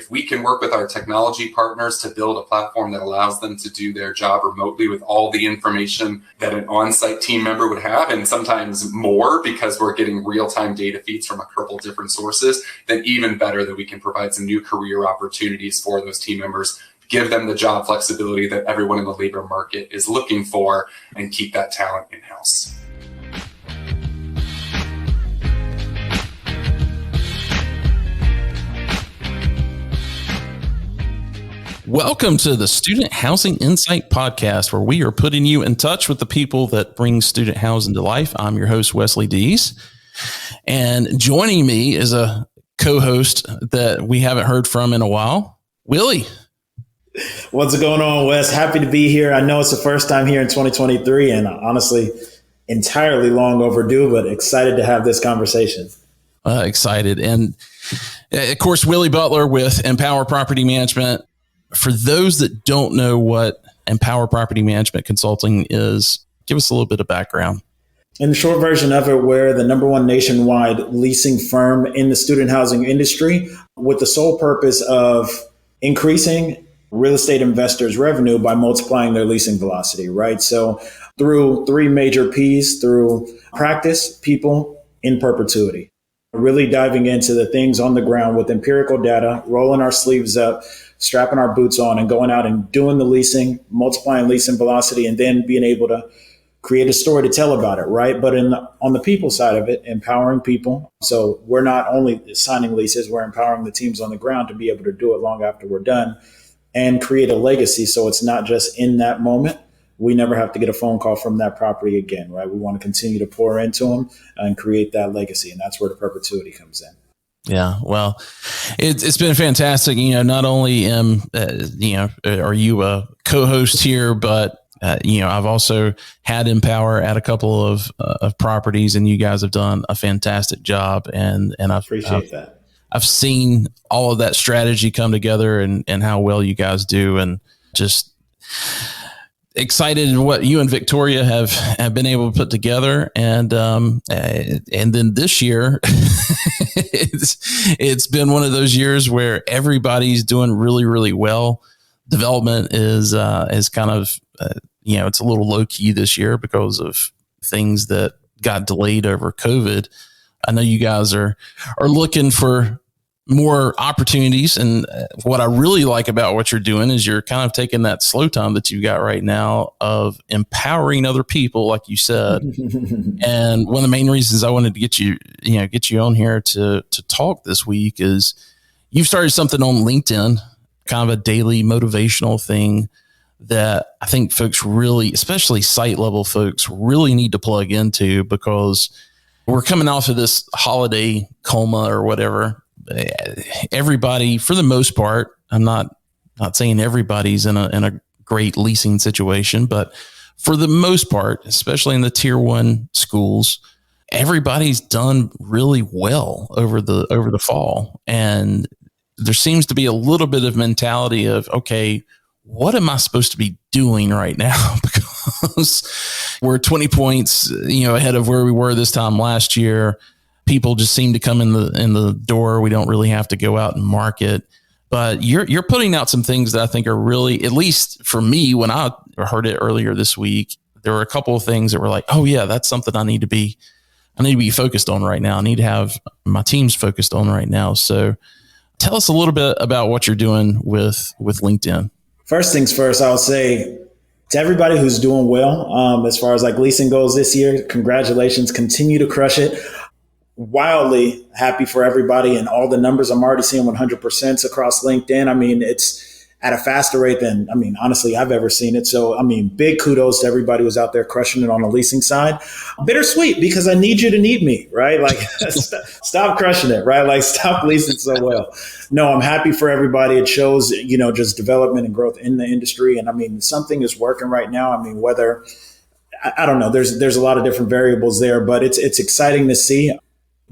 if we can work with our technology partners to build a platform that allows them to do their job remotely with all the information that an on-site team member would have, and sometimes more because we're getting real-time data feeds from a couple different sources, then even better that we can provide some new career opportunities for those team members, give them the job flexibility that everyone in the labor market is looking for, and keep that talent in-house. Welcome to the Student Housing Insight Podcast, where we are putting you in touch with the people that bring student housing to life. I'm your host, Wesley Dees. And joining me is a co-host that we haven't heard from in a while, Willie. What's going on, Wes? Happy to be here. I know it's the first time here in 2023 and honestly entirely long overdue, but excited to have this conversation. Excited. And of course, Willie Butler with Empower Property Management. For those that don't know what Empower Property Management Consulting is, give us a little bit of background. In the short version of it, we're the number one nationwide leasing firm in the student housing industry with the sole purpose of increasing real estate investors' revenue by multiplying their leasing velocity, right? So through three major P's, through practice, people, in perpetuity. Really diving into the things on the ground with empirical data, rolling our sleeves up, strapping our boots on and going out and doing the leasing, multiplying leasing velocity, and then being able to create a story to tell about it, right? But on the people side of it, empowering people. So we're not only signing leases, we're empowering the teams on the ground to be able to do it long after we're done and create a legacy. So it's not just in that moment. We never have to get a phone call from that property again, right? We want to continue to pour into them and create that legacy. And that's where the perpetuity comes in. Yeah, well, it's been fantastic. Not only are you a co-host here, but I've also had Empower at a couple of properties, and you guys have done a fantastic job. And I appreciate that. I've seen all of that strategy come together, and how well you guys do, and just excited in what you and Victoria have been able to put together. And then this year, it's been one of those years where everybody's doing really, really well. Development is kind of, it's a little low key this year because of things that got delayed over COVID. I know you guys are looking for more opportunities. And what I really like about what you're doing is you're kind of taking that slow time that you've got right now of empowering other people, like you said. And one of the main reasons I wanted to get you on here to talk this week is you've started something on LinkedIn, kind of a daily motivational thing that I think folks really, especially site level folks, really need to plug into, because we're coming off of this holiday coma or whatever. Everybody, for the most part, I'm not saying everybody's in a great leasing situation, but for the most part, especially in the tier 1 schools, everybody's done really well over the fall. And there seems to be a little bit of mentality of, okay, what am I supposed to be doing right now? Because we're 20 points, ahead of where we were this time last year. People just seem to come in the door. We don't really have to go out and market. But you're putting out some things that I think are really, at least for me, when I heard it earlier this week, there were a couple of things that were like, oh yeah, that's something I need to be focused on right now. I need to have my teams focused on right now. So tell us a little bit about what you're doing with LinkedIn. First things first, I'll say to everybody who's doing well, as far as like leasing goes this year, congratulations, continue to crush it. Wildly happy for everybody, and all the numbers I'm already seeing 100% across LinkedIn. I mean, it's at a faster rate than, honestly, I've ever seen it. So, big kudos to everybody who's out there crushing it on the leasing side. Bittersweet, because I need you to need me, right? Like, stop crushing it, right? Like, stop leasing so well. No, I'm happy for everybody. It shows, just development and growth in the industry. And something is working right now. Whether, I don't know, there's a lot of different variables there, but it's exciting to see.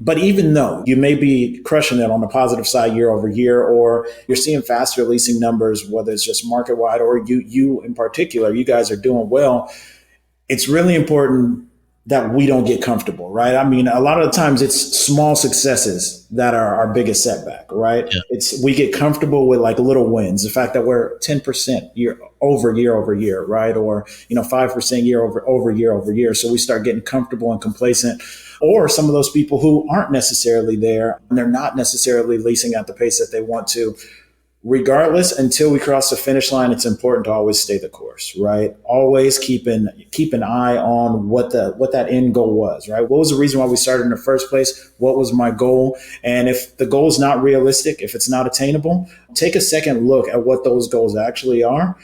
But even though you may be crushing it on the positive side year over year, or you're seeing faster leasing numbers, whether it's just market wide or you in particular, you guys are doing well. It's really important that we don't get comfortable, right? I mean, a lot of the times it's small successes that are our biggest setback, right? Yeah. We get comfortable with like little wins. The fact that we're 10% year over year, right? Or, 5% year over year. So we start getting comfortable and complacent. Or some of those people who aren't necessarily there and they're not necessarily leasing at the pace that they want to. Regardless, until we cross the finish line, it's important to always stay the course, right? Always keep an eye on what that end goal was, right? What was the reason why we started in the first place? What was my goal? And if the goal is not realistic, if it's not attainable, take a second look at what those goals actually are.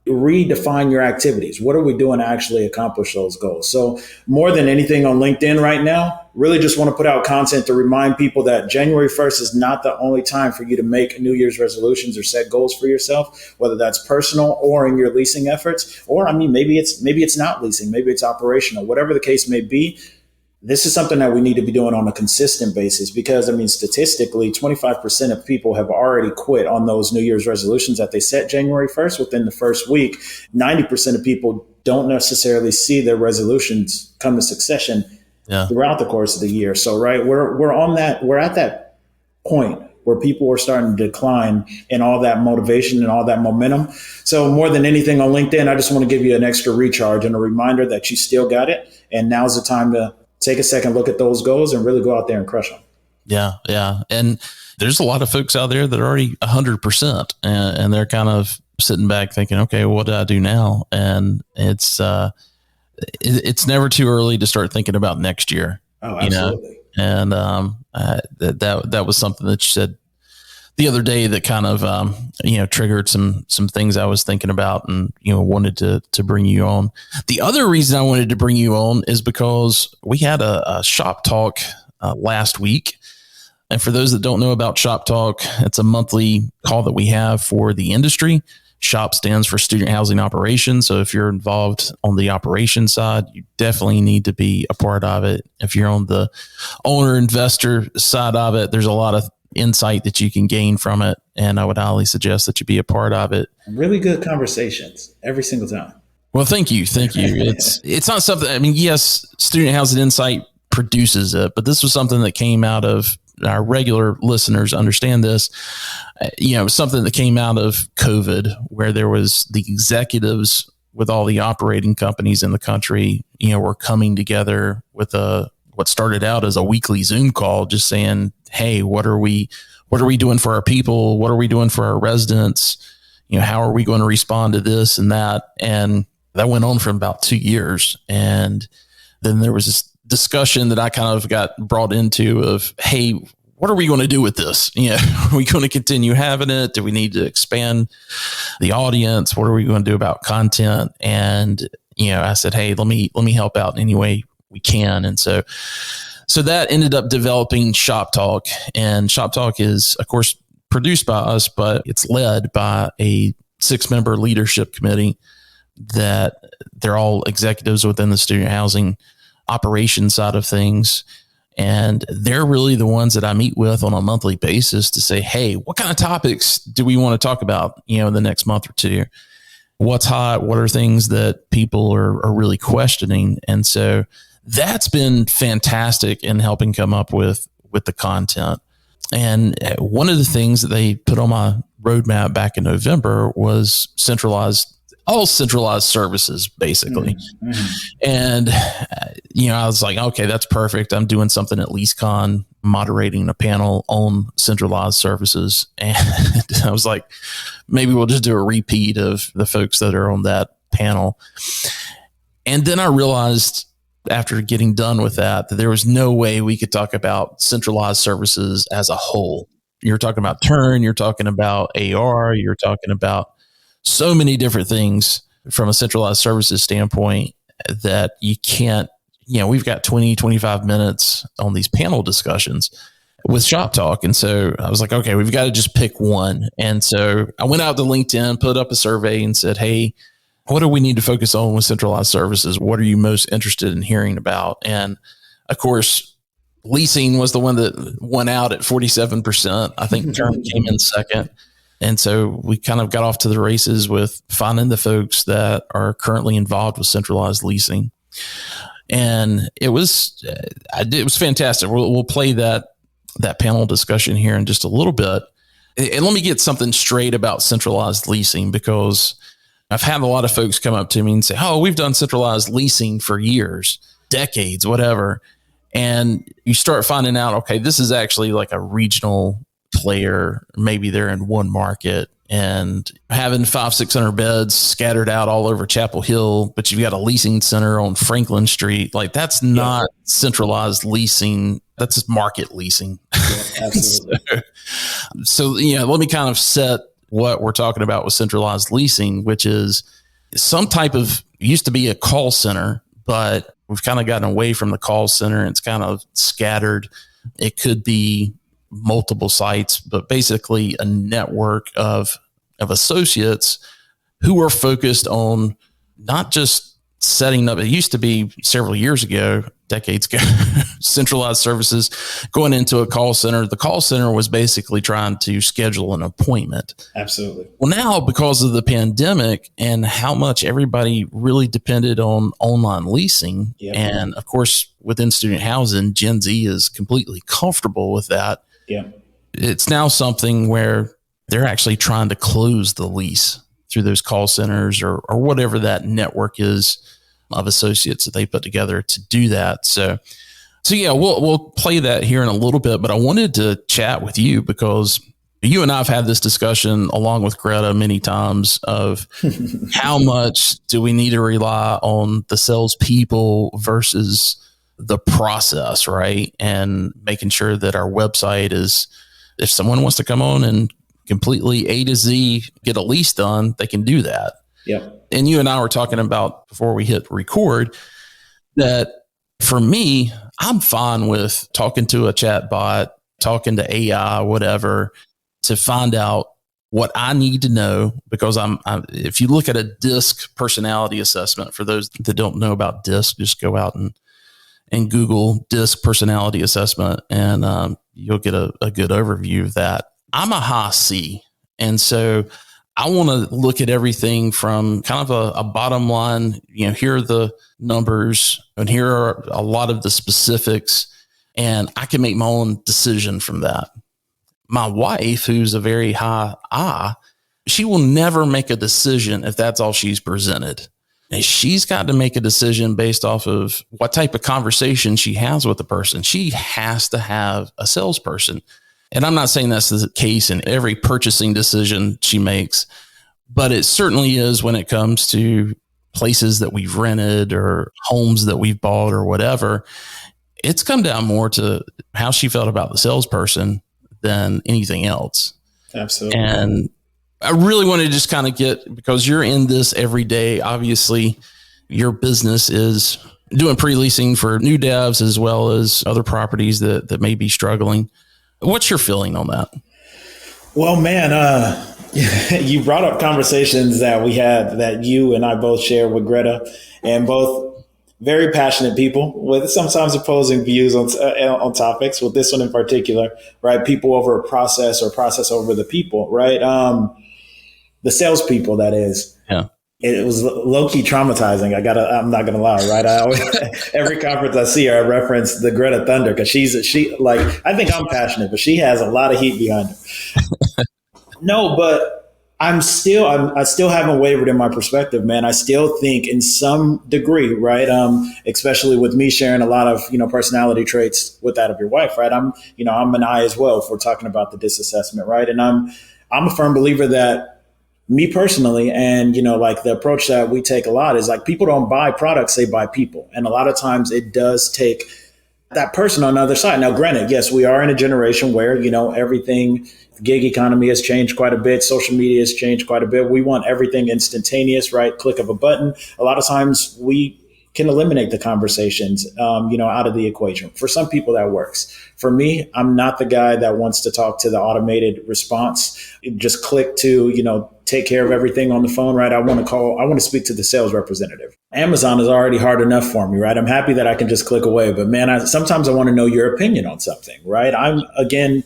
Redefine your activities. What are we doing to actually accomplish those goals? So more than anything on LinkedIn right now, really just want to put out content to remind people that January 1st is not the only time for you to make New Year's resolutions or set goals for yourself, whether that's personal or in your leasing efforts, or maybe it's not leasing, maybe it's operational, whatever the case may be. This is something that we need to be doing on a consistent basis because, statistically, 25% of people have already quit on those New Year's resolutions that they set January 1st within the first week. 90% of people don't necessarily see their resolutions come to succession throughout the course of the year. So, right, we're at that point where people are starting to decline in all that motivation and all that momentum. So more than anything on LinkedIn, I just want to give you an extra recharge and a reminder that you still got it. And now's the time to take a second look at those goals and really go out there and crush them. Yeah. Yeah. And there's a lot of folks out there that are already 100% and they're kind of sitting back thinking, okay, what do I do now? And it's never too early to start thinking about next year. Oh, absolutely. And that was something that you said the other day that kind of, triggered some things I was thinking about and, wanted to bring you on. The other reason I wanted to bring you on is because we had a Shop Talk last week. And for those that don't know about Shop Talk, it's a monthly call that we have for the industry. SHOP stands for Student Housing Operations. So if you're involved on the operations side, you definitely need to be a part of it. If you're on the owner investor side of it, there's a lot of insight that you can gain from it. And I would highly suggest that you be a part of it. Really good conversations every single time. Well, thank you. It's not something, yes, Student Housing Insight produces it, but this was something that came out of our regular listeners understand this, something that came out of COVID where there was the executives with all the operating companies in the country, were coming together with what started out as a weekly Zoom call, just saying, hey, what are we doing for our people? What are we doing for our residents? How are we going to respond to this and that? And that went on for about 2 years. And then there was this discussion that I kind of got brought into of, hey, what are we going to do with this? Are we going to continue having it? Do we need to expand the audience? What are we going to do about content? And, I said, hey, let me help out in any way we can. And so that ended up developing Shop Talk, and Shop Talk is, of course, produced by us, but it's led by a 6-member leadership committee that they're all executives within the student housing operation side of things. And they're really the ones that I meet with on a monthly basis to say, hey, what kind of topics do we want to talk about, in the next month or two? What's hot? What are things that people are really questioning? And so that's been fantastic in helping come up with the content. And one of the things that they put on my roadmap back in November was all centralized services, basically. Mm-hmm. And, I was like, okay, that's perfect. I'm doing something at LeaseCon, moderating a panel on centralized services. And I was like, maybe we'll just do a repeat of the folks that are on that panel. And then I realized after getting done with that there was no way we could talk about centralized services as a whole. You're talking about turn, you're talking about AR, you're talking about so many different things from a centralized services standpoint that you can't, we've got 20, 25 minutes on these panel discussions with Shop Talk. And so I was like, okay, we've got to just pick one. And so I went out to LinkedIn, put up a survey and said, hey, what do we need to focus on with centralized services? What are you most interested in hearing about? And of course, leasing was the one that won out at 47%. I think term came in second. And so we kind of got off to the races with finding the folks that are currently involved with centralized leasing. And it was fantastic. We'll play that panel discussion here in just a little bit. And let me get something straight about centralized leasing, because I've had a lot of folks come up to me and say, oh, we've done centralized leasing for years, decades, whatever. And you start finding out, okay, this is actually like a regional player. Maybe they're in one market and having 500-600 beds scattered out all over Chapel Hill, but you've got a leasing center on Franklin Street. Like, that's not centralized leasing. That's just market leasing. Yeah, absolutely. So, let me kind of set what we're talking about with centralized leasing, which is some type of, used to be a call center, but we've kind of gotten away from the call center. It's kind of scattered. It could be multiple sites, but basically a network of associates who are focused on not just setting up. It used to be several years ago, decades ago, centralized services going into a call center. The call center was basically trying to schedule an appointment. Absolutely. Well, now, because of the pandemic and how much everybody really depended on online leasing, and of course, within student housing, Gen Z is completely comfortable with that. Yeah. It's now something where they're actually trying to close the lease through those call centers or whatever that network is of associates that they put together to do that. So yeah, we'll play that here in a little bit, but I wanted to chat with you because you and I have had this discussion along with Greta many times of how much do we need to rely on the salespeople versus the process, right? And making sure that our website is, if someone wants to come on and completely A to Z get a lease done, they can do that. Yeah. And you and I were talking about before we hit record that for me, I'm fine with talking to a chat bot, talking to AI, whatever, to find out what I need to know, because if you look at a DISC personality assessment, for those that don't know about DISC, just go out and Google DISC personality assessment, and you'll get a good overview of that. I'm a high C. And so I want to look at everything from kind of a bottom line, here are the numbers and here are a lot of the specifics, and I can make my own decision from that. My wife, who's a very high I, she will never make a decision if that's all she's presented. And she's got to make a decision based off of what type of conversation she has with the person. She has to have a salesperson. And I'm not saying that's the case in every purchasing decision she makes, but it certainly is when it comes to places that we've rented or homes that we've bought or whatever. It's come down more to how she felt about the salesperson than anything else. Absolutely. And I really want to just kind of get, because you're in this every day, obviously your business is doing pre-leasing for new devs as well as other properties that may be struggling. What's your feeling on that? Well, man, you brought up conversations that we had that you and I both share with Greta, and both very passionate people with sometimes opposing views on topics. With this one in particular, right? People over a process or process over the people, right? The salespeople, that is. Yeah. It was low-key traumatizing. I'm not gonna lie, right? I always, every conference I see her, I reference the Greta Thunder, because I think I'm passionate, but she has a lot of heat behind her. No, but I still haven't wavered in my perspective, man. I still think in some degree, right? Especially with me sharing a lot of, personality traits with that of your wife, right? I'm an I as well, if we're talking about the DISC assessment, right? And I'm a firm believer that, me personally, and the approach that we take a lot is like, people don't buy products, they buy people. And a lot of times it does take that person on the other side. Now, granted, yes, we are in a generation where, everything, the gig economy has changed quite a bit. Social media has changed quite a bit. We want everything instantaneous, right? Click of a button. A lot of times we can eliminate the conversations, out of the equation. For some people that works. For me, I'm not the guy that wants to talk to the automated response. Just click to, take care of everything on the phone, right? I want to speak to the sales representative. Amazon is already hard enough for me, right? I'm happy that I can just click away, but man, sometimes I want to know your opinion on something, right? I'm, again,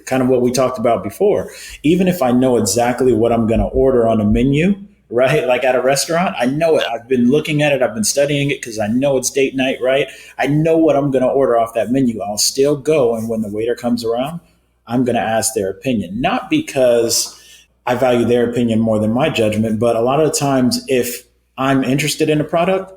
kind of what we talked about before. Even if I know exactly what I'm going to order on a menu, right? Like at a restaurant, I know it. I've been looking at it. I've been studying it because I know it's date night, right? I know what I'm going to order off that menu. I'll still go. And when the waiter comes around, I'm going to ask their opinion, not because I value their opinion more than my judgment, but a lot of the times if I'm interested in a product,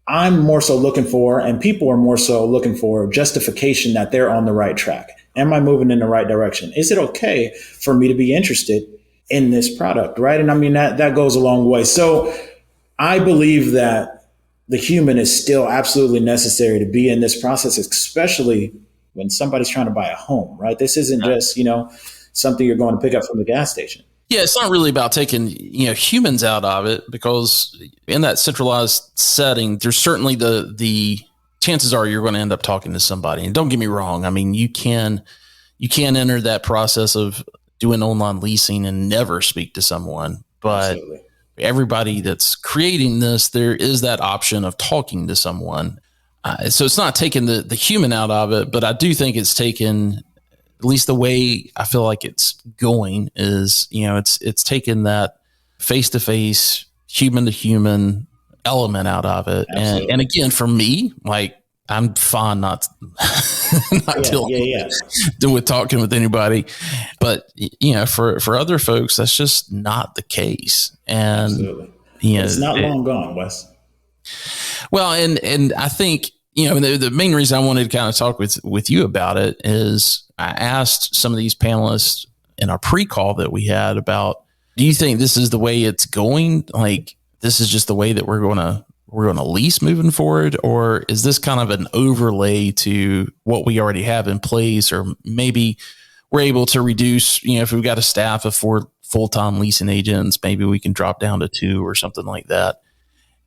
I'm more so looking for, and people are more so looking for justification that they're on the right track. Am I moving in the right direction? Is it okay for me to be interested in this product, right? And I mean, that goes a long way. So I believe that the human is still absolutely necessary to be in this process, especially when somebody's trying to buy a home, right? This isn't just, something you're going to pick up from the gas station. Yeah, it's not really about taking, humans out of it, because in that centralized setting, there's certainly the chances are you're going to end up talking to somebody. And don't get me wrong. I mean, you can enter that process of doing online leasing and never speak to someone, but absolutely. Everybody that's creating this, there is that option of talking to someone. So it's not taking the human out of it, but I do think it's taken, at least the way I feel like it's going is, it's taken that face-to-face, human-to-human element out of it. And again, for me, like, I'm fine not dealing with talking with anybody. But, for other folks, that's just not the case. And, absolutely. It's not long gone, Wes. Well, and I think, the main reason I wanted to kind of talk with you about it is I asked some of these panelists in our pre-call that we had about, do you think this is the way it's going? Like, this is just the way that we're going to lease moving forward? Or is this kind of an overlay to what we already have in place? Or maybe we're able to reduce, if we've got a staff of 4 full-time leasing agents, maybe we can drop down to 2 or something like that.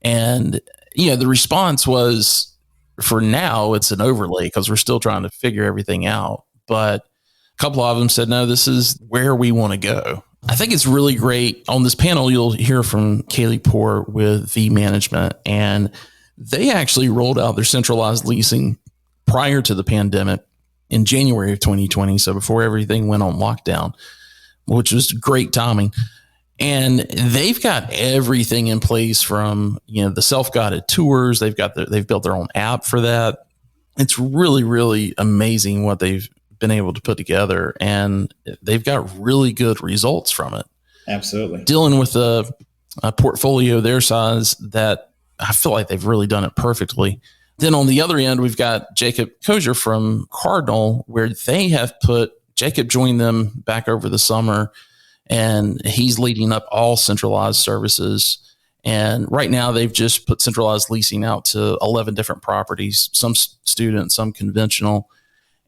And, the response was, for now, it's an overlay because we're still trying to figure everything out. But a couple of them said, no, this is where we want to go. I think it's really great. On this panel, you'll hear from Kailey Poore with Vie Management, and they actually rolled out their centralized leasing prior to the pandemic in January of 2020. So before everything went on lockdown, which was great timing. And they've got everything in place from, the self-guided tours. They've built their own app for that. It's really, really amazing what they've been able to put together, and they've got really good results from it. Absolutely. Dealing with a portfolio their size, that I feel like they've really done it perfectly. Then on the other end, we've got Kosior from Cardinal, where they have Jacob joined them back over the summer, and he's leading up all centralized services. And right now they've just put centralized leasing out to 11 different properties, some student, some conventional.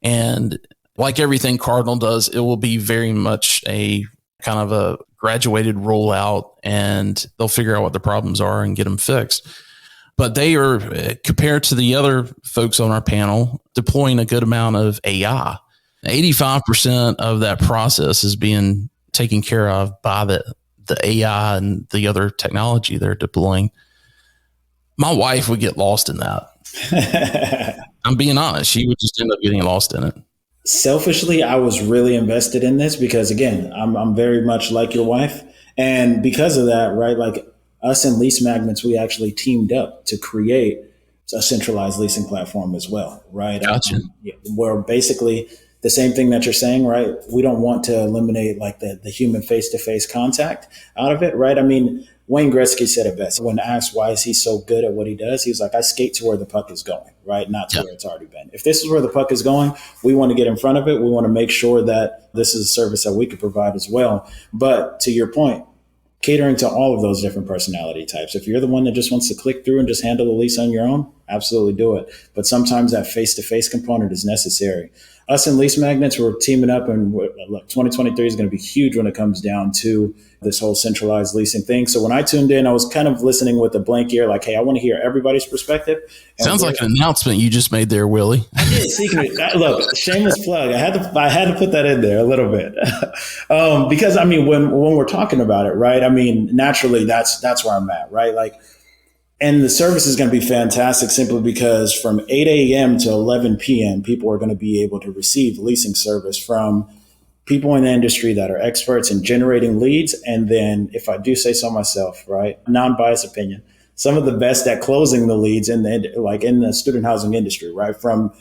And like everything Cardinal does, it will be very much a kind of a graduated rollout, and they'll figure out what the problems are and get them fixed. But they are, compared to the other folks on our panel, deploying a good amount of AI. 85% of that process is being taken care of by the AI and the other technology they're deploying. My wife would get lost in that. I'm being honest. She would just end up getting lost in it. Selfishly, I was really invested in this because, again, I'm very much like your wife. And because of that, right, like us and Lease Magnets, we actually teamed up to create a centralized leasing platform as well, right? Gotcha. Where basically the same thing that you're saying, right? We don't want to eliminate like the human face-to-face contact out of it, right? I mean, Wayne Gretzky said it best. When asked why is he so good at what he does, he was like, I skate to where the puck is going, right? Not to where it's already been. If this is where the puck is going, we want to get in front of it. We want to make sure that this is a service that we could provide as well. But to your point, catering to all of those different personality types. If you're the one that just wants to click through and just handle the lease on your own, absolutely do it. But sometimes that face-to-face component is necessary. Us and Lease Magnets, we're teaming up, and look, 2023 is going to be huge when it comes down to this whole centralized leasing thing. So when I tuned in, I was kind of listening with a blank ear, like, hey, I want to hear everybody's perspective. Sounds like an announcement you just made there, Willie. I did. Look, shameless plug. I had to put that in there a little bit because I mean, when we're talking about it, right? I mean, naturally, that's where I'm at, right? Like, and the service is going to be fantastic simply because from 8 a.m. to 11 p.m., people are going to be able to receive leasing service from people in the industry that are experts in generating leads. And then, if I do say so myself, right, non-biased opinion, some of the best at closing the leads in the student housing industry, right, from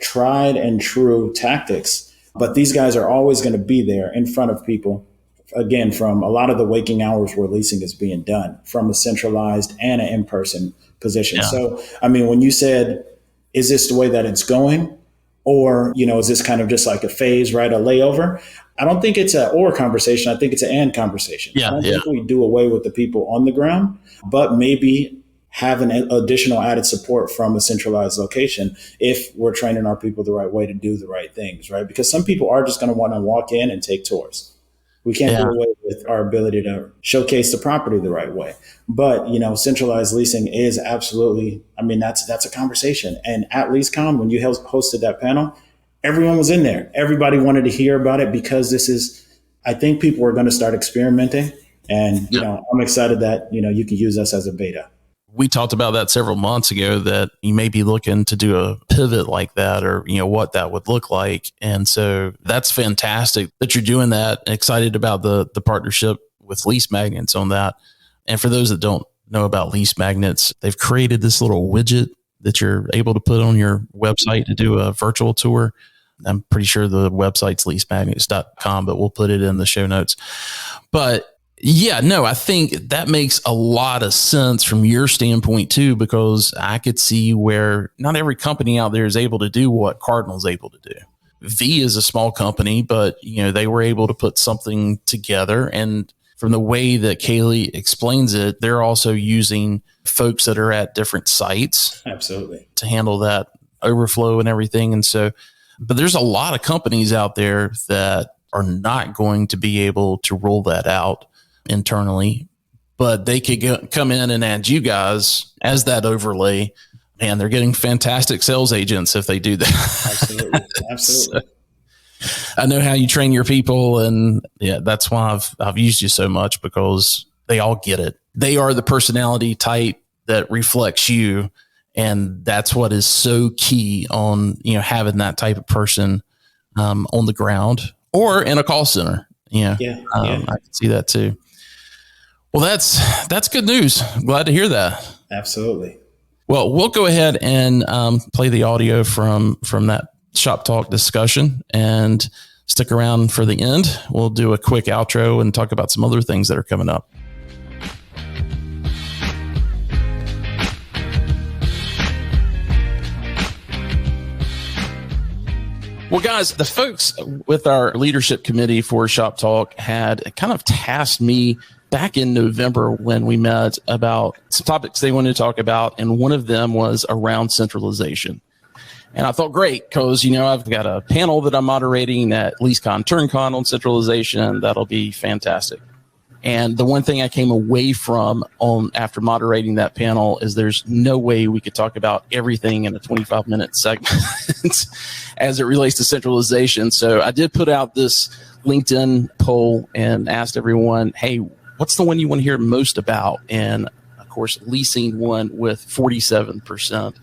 tried and true tactics. But these guys are always going to be there in front of people, again, from a lot of the waking hours where leasing is being done, from a centralized and an in-person position. Yeah. So, I mean, when you said, is this the way that it's going? Or, is this kind of just like a phase, right? A layover? I don't think it's an or conversation. I think it's an and conversation. Yeah, I don't think we do away with the people on the ground, but maybe have an additional added support from a centralized location if we're training our people the right way to do the right things, right? Because some people are just going to want to walk in and take tours. We can't do away with our ability to showcase the property the right way. But, centralized leasing is absolutely, that's a conversation. And at LeaseCon, when you hosted that panel, everyone was in there. Everybody wanted to hear about it because I think people are going to start experimenting. And, I'm excited that, you can use us as a beta. We talked about that several months ago, that you may be looking to do a pivot like that, or, what that would look like. And so that's fantastic that you're doing that. Excited about the partnership with Lease Magnets on that. And for those that don't know about Lease Magnets, they've created this little widget that you're able to put on your website to do a virtual tour. I'm pretty sure the website's leasemagnets.com, but we'll put it in the show notes. But yeah, no, I think that makes a lot of sense from your standpoint too, because I could see where not every company out there is able to do what Cardinal's able to do. Vie is a small company, but they were able to put something together. And from the way that Kailey explains it, they're also using folks that are at different sites. Absolutely. To handle that overflow and everything. And so, but there's a lot of companies out there that are not going to be able to roll that out internally, but they could come in and add you guys as that overlay. Man, they're getting fantastic sales agents if they do that. Absolutely. So, I know how you train your people, and that's why I've used you so much, because they all get it. They are the personality type that reflects you, and that's what is so key on having that type of person on the ground or in a call center. I can see that too. Well, that's good news. Glad to hear that. Absolutely. Well, we'll go ahead and play the audio from that Shop Talk discussion, and stick around for the end. We'll do a quick outro and talk about some other things that are coming up. Well, guys, the folks with our leadership committee for Shop Talk had kind of tasked me back in November when we met about some topics they wanted to talk about, and one of them was around centralization. And I thought, great, because, I've got a panel that I'm moderating at LeaseCon TurnCon on centralization. That'll be fantastic. And the one thing I came away from after moderating that panel is there's no way we could talk about everything in a 25-minute segment as it relates to centralization. So I did put out this LinkedIn poll and asked everyone, hey, what's the one you want to hear most about? And of course, leasing won with 47%.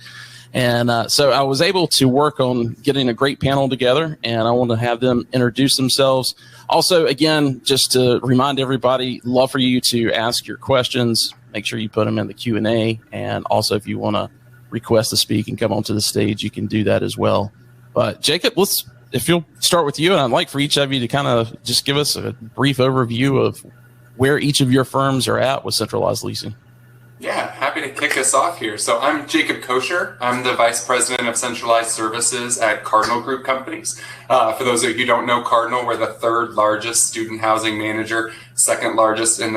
And so I was able to work on getting a great panel together, and I want to have them introduce themselves. Also, again, just to remind everybody, love for you to ask your questions. Make sure you put them in the Q&A. And also, if you want to request to speak and come onto the stage, you can do that as well. But Jacob, if you'll start with you, and I'd like for each of you to kind of just give us a brief overview of where each of your firms are at with centralized leasing. Yeah, happy to kick us off here. So I'm Jacob Kosior. I'm the Vice President of Centralized Services at Cardinal Group Companies. For those of you who don't know Cardinal, we're the third largest student housing manager, second largest in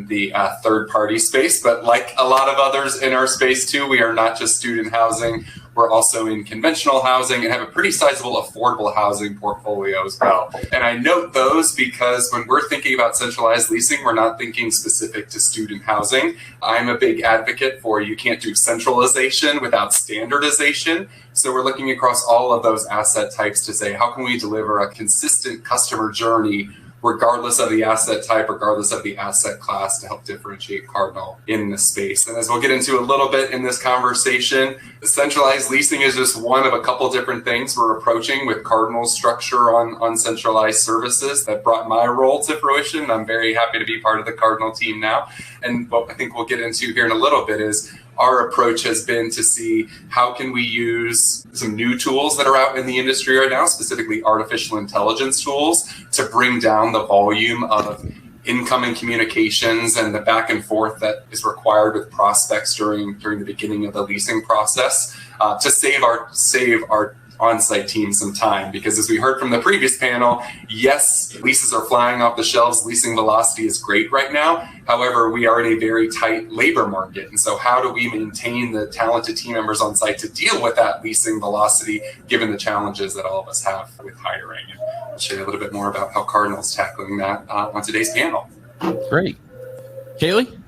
the third party space. But like a lot of others in our space too, we are not just student housing. We're also in conventional housing and have a pretty sizable affordable housing portfolio as well. And I note those because when we're thinking about centralized leasing, we're not thinking specific to student housing. I'm a big advocate for you can't do centralization without standardization. So we're looking across all of those asset types to say, how can we deliver a consistent customer journey regardless of the asset type, regardless of the asset class, to help differentiate Cardinal in this space. And as we'll get into a little bit in this conversation, centralized leasing is just one of a couple different things we're approaching with Cardinal's structure on centralized services that brought my role to fruition. I'm very happy to be part of the Cardinal team now. And what I think we'll get into here in a little bit is our approach has been to see how can we use some new tools that are out in the industry right now, specifically artificial intelligence tools, to bring down the volume of incoming communications and the back and forth that is required with prospects during the beginning of the leasing process, to save our on-site team some time. Because as we heard from the previous panel, yes, leases are flying off the shelves. Leasing velocity is great right now. However, we are in a very tight labor market. And so how do we maintain the talented team members on site to deal with that leasing velocity, given the challenges that all of us have with hiring? And I'll show you a little bit more about how Cardinal's tackling that on today's panel. Great. Kailey?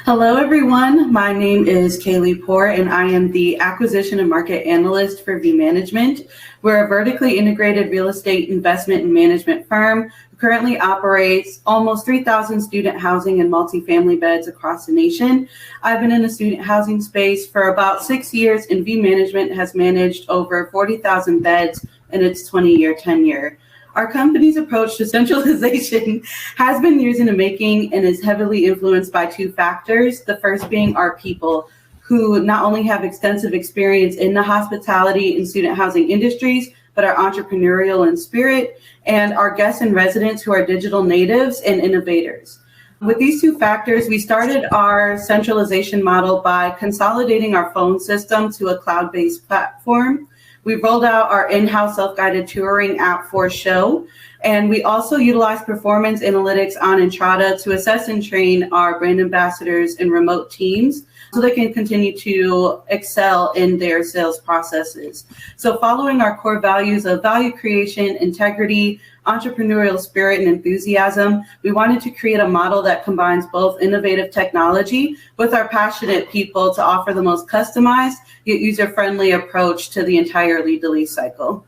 Hello, everyone. My name is Kailey Poore, and I am the Acquisition and Market Analyst for Vie Management. We're a vertically integrated real estate investment and management firm who currently operates almost 3,000 student housing and multifamily beds across the nation. I've been in the student housing space for about 6 years, and Vie Management has managed over 40,000 beds in its 20-year tenure. Our company's approach to centralization has been years in the making and is heavily influenced by two factors. The first being our people, who not only have extensive experience in the hospitality and student housing industries, but are entrepreneurial in spirit, and our guests and residents who are digital natives and innovators. With these two factors, we started our centralization model by consolidating our phone system to a cloud-based platform. We rolled out our in-house self-guided touring app for show, and we also utilize performance analytics on Entrata to assess and train our brand ambassadors and remote teams so they can continue to excel in their sales processes. So following our core values of value creation, integrity, entrepreneurial spirit, and enthusiasm, we wanted to create a model that combines both innovative technology with our passionate people to offer the most customized yet user-friendly approach to the entire lead-to-lease cycle.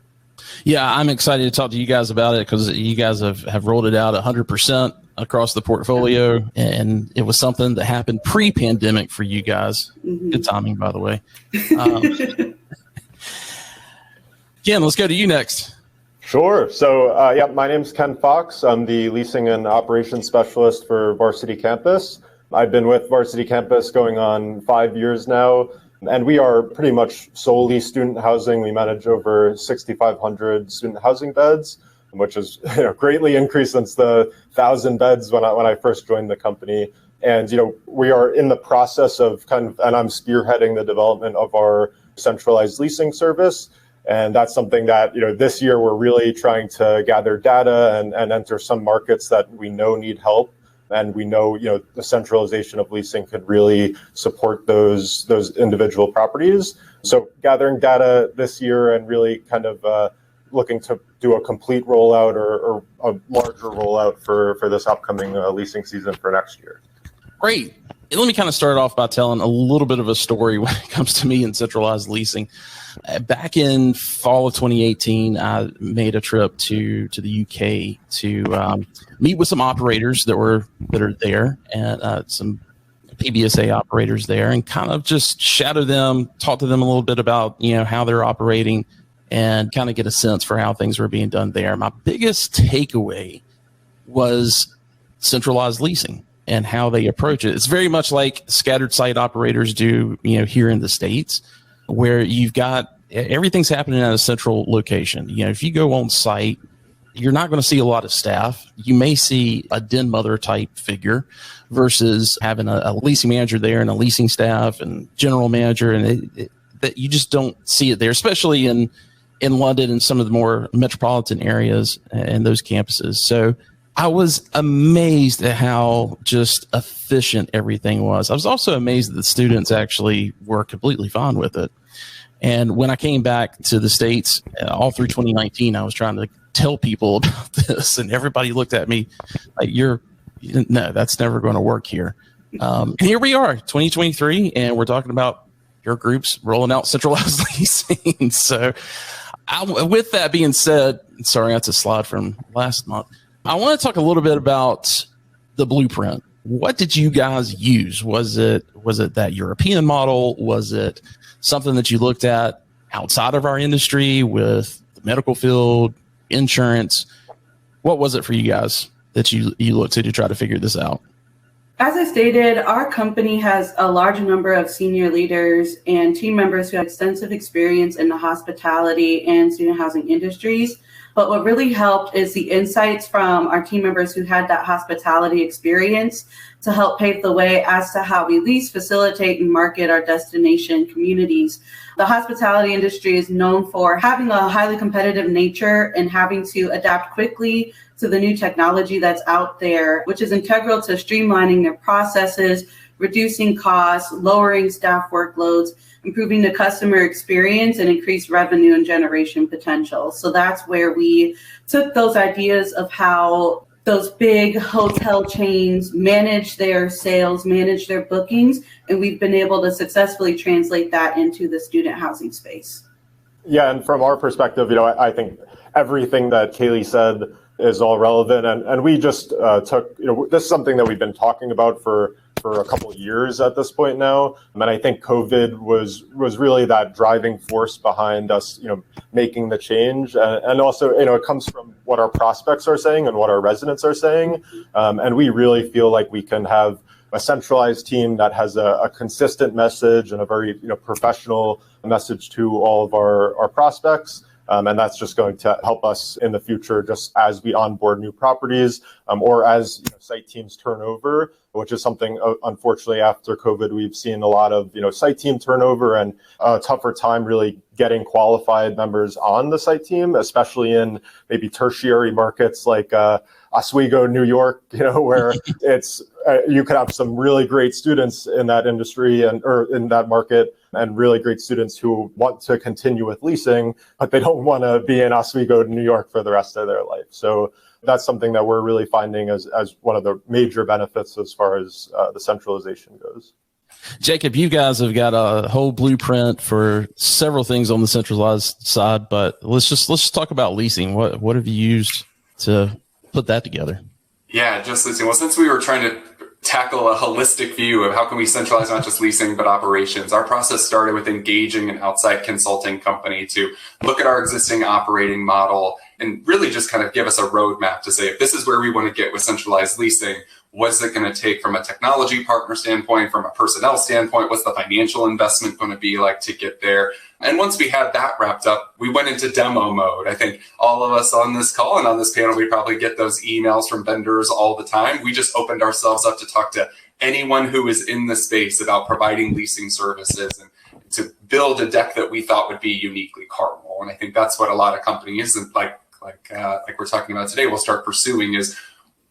Yeah, I'm excited to talk to you guys about it because you guys have rolled it out 100% across the portfolio, and it was something that happened pre-pandemic for you guys. Mm-hmm. Good timing, by the way. Ken, let's go to you next. Sure. So, my name's Ken Fox. I'm the leasing and operations specialist for Varsity Campus. I've been with Varsity Campus going on 5 years now, and we are pretty much solely student housing. We manage over 6,500 student housing beds, which is greatly increased since the 1,000 beds when I first joined the company. And we are in the process of and I'm spearheading the development of our centralized leasing service. And that's something that, this year we're really trying to gather data and enter some markets that we know need help. And we know, the centralization of leasing could really support those individual properties. So gathering data this year and really looking to do a complete rollout or a larger rollout for this upcoming leasing season for next year. Great. And let me kind of start off by telling a little bit of a story when it comes to me and centralized leasing. Back in fall of 2018, I made a trip to the UK to meet with some operators that are there, and some PBSA operators there, and kind of just shadow them, talk to them a little bit about how they're operating, and kind of get a sense for how things were being done there. My biggest takeaway was centralized leasing and how they approach it. It's very much like scattered site operators do, here in the States, where you've got everything's happening at a central location. If you go on site, you're not going to see a lot of staff. You may see a den mother type figure versus having a leasing manager there and a leasing staff and general manager, and that you just don't see it there, especially in London and some of the more metropolitan areas and those campuses. So I was amazed at how just efficient everything was. I was also amazed that the students actually were completely fine with it. And when I came back to the States, all through 2019, I was trying to tell people about this, and everybody looked at me like, no, that's never going to work here. And here we are, 2023, and we're talking about your groups rolling out centralized leasing. So with that being said, sorry, that's a slide from last month. I want to talk a little bit about the blueprint. What did you guys use? Was it that European model? Was it something that you looked at outside of our industry with the medical field, insurance? What was it for you guys that you looked to try to figure this out? As I stated, our company has a large number of senior leaders and team members who have extensive experience in the hospitality and student housing industries. But what really helped is the insights from our team members who had that hospitality experience to help pave the way as to how we lease, facilitate, and market our destination communities. The hospitality industry is known for having a highly competitive nature and having to adapt quickly to the new technology that's out there, which is integral to streamlining their processes, reducing costs, lowering staff workloads, improving the customer experience, and increase revenue and generation potential. So that's where we took those ideas of how those big hotel chains manage their sales, manage their bookings, and we've been able to successfully translate that into the student housing space. Yeah, and from our perspective, I think everything that Kailey said is all relevant, and we just took, this is something that we've been talking about for a couple of years at this point now, and I think COVID was really that driving force behind us, making the change, and also, it comes from what our prospects are saying and what our residents are saying, and we really feel like we can have a centralized team that has a consistent message and a very professional message to all of our prospects. And that's just going to help us in the future, just as we onboard new properties or as site teams turn over, which is something, unfortunately, after COVID, we've seen a lot of site team turnover and a tougher time really getting qualified members on the site team, especially in maybe tertiary markets like Oswego, New York, where it's you could have some really great students in that industry or in that market, and really great students who want to continue with leasing, but they don't want to be in Oswego, New York for the rest of their life. So that's something that we're really finding as one of the major benefits as far as the centralization goes. Jacob, you guys have got a whole blueprint for several things on the centralized side, but let's just talk about leasing. What have you used to put that together? Yeah, just leasing. Well, since we were trying to tackle a holistic view of how can we centralize not just leasing but operations, our process started with engaging an outside consulting company to look at our existing operating model and really just kind of give us a roadmap to say, if this is where we want to get with centralized leasing, what's it going to take from a technology partner standpoint, from a personnel standpoint, what's the financial investment going to be like to get there? And once we had that wrapped up, we went into demo mode. I think all of us on this call and on this panel, we probably get those emails from vendors all the time. We just opened ourselves up to talk to anyone who is in the space about providing leasing services and to build a deck that we thought would be uniquely Cardinal. And I think that's what a lot of companies, like we're talking about today, will start pursuing is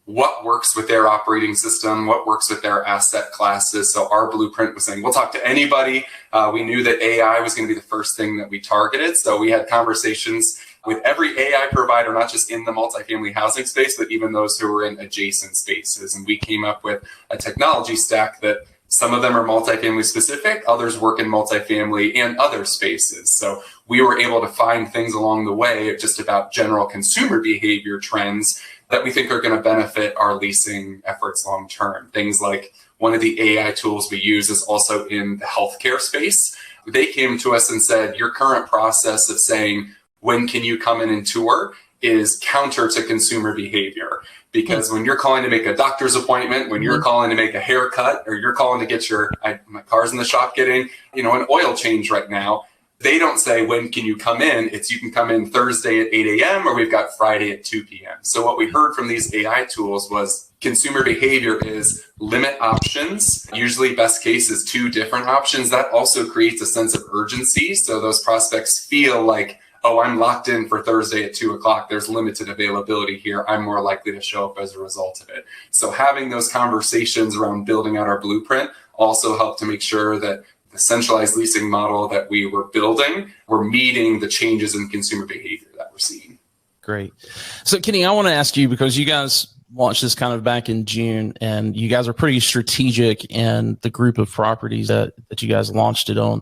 what works with their operating system, what works with their asset classes. So our blueprint was saying, we'll talk to anybody. We knew that AI was going to be the first thing that we targeted. So we had conversations with every AI provider, not just in the multifamily housing space, but even those who were in adjacent spaces. And we came up with a technology stack that some of them are multifamily specific, others work in multifamily and other spaces. So we were able to find things along the way just about general consumer behavior trends that we think are going to benefit our leasing efforts long term. Things like one of the AI tools we use is also in the healthcare space. They came to us and said, your current process of saying, when can you come in and tour, is counter to consumer behavior. Because when you're calling to make a doctor's appointment, when you're calling to make a haircut, or you're calling to get my car's in the shop getting, an oil change right now, they don't say, when can you come in? It's you can come in Thursday at 8 a.m. or we've got Friday at 2 p.m. So what we heard from these AI tools was consumer behavior is limit options. Usually best case is 2 different options. That also creates a sense of urgency. So those prospects feel like, oh, I'm locked in for Thursday at 2 o'clock. There's limited availability here. I'm more likely to show up as a result of it. So having those conversations around building out our blueprint also helped to make sure that the centralized leasing model that we were building, we're meeting the changes in consumer behavior that we're seeing. Great. So Kenny, I want to ask you, because you guys launched this kind of back in June, and you guys are pretty strategic in the group of properties that you guys launched it on.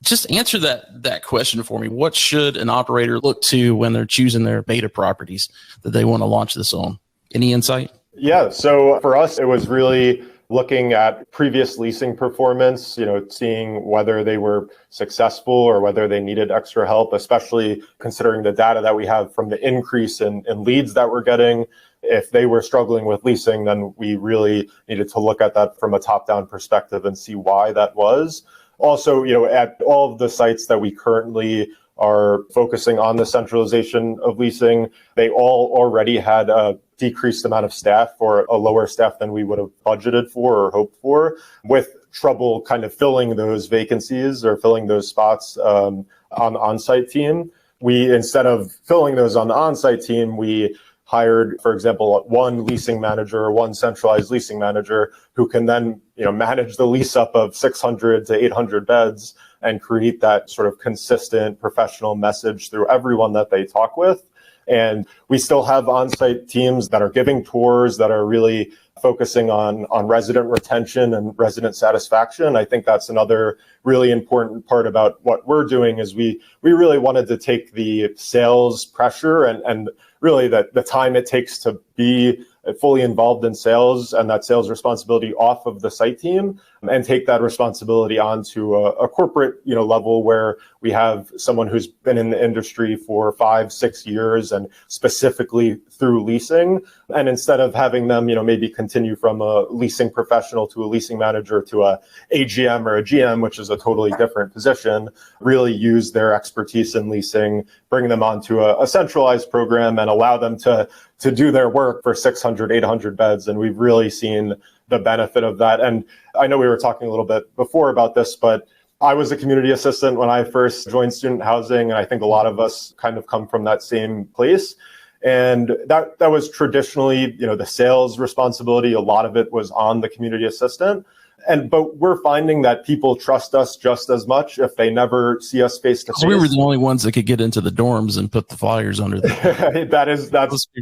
Just answer that question for me. What should an operator look to when they're choosing their beta properties that they want to launch this on? Any insight? Yeah. So for us, it was really looking at previous leasing performance, seeing whether they were successful or whether they needed extra help, especially considering the data that we have from the increase in leads that we're getting. If they were struggling with leasing, then we really needed to look at that from a top-down perspective and see why that was. Also, at all of the sites that we currently are focusing on the centralization of leasing, they all already had a decreased amount of staff or a lower staff than we would have budgeted for or hoped for, with trouble kind of filling those vacancies or filling those spots on the on-site team. We, instead of filling those on the on-site team, we hired, for example, one leasing manager or one centralized leasing manager who can then manage the lease up of 600 to 800 beds and create that sort of consistent professional message through everyone that they talk with. And we still have on-site teams that are giving tours, that are really focusing on resident retention and resident satisfaction. I think that's another really important part about what we're doing is we really wanted to take the sales pressure and really the time it takes to be fully involved in sales and that sales responsibility off of the site team and take that responsibility onto a corporate level where we have someone who's been in the industry for 5-6 years and specifically through leasing. And instead of having them maybe continue from a leasing professional to a leasing manager to a AGM or a GM, which is a totally different position, really use their expertise in leasing, bring them onto a centralized program and allow them to do their work for 600, 800 beds. And we've really seen the benefit of that. And I know we were talking a little bit before about this, but I was a community assistant when I first joined student housing. And I think a lot of us kind of come from that same place. And that was traditionally, the sales responsibility. A lot of it was on the community assistant. But we're finding that people trust us just as much if they never see us face to face. We were the only ones that could get into the dorms and put the flyers under them. That's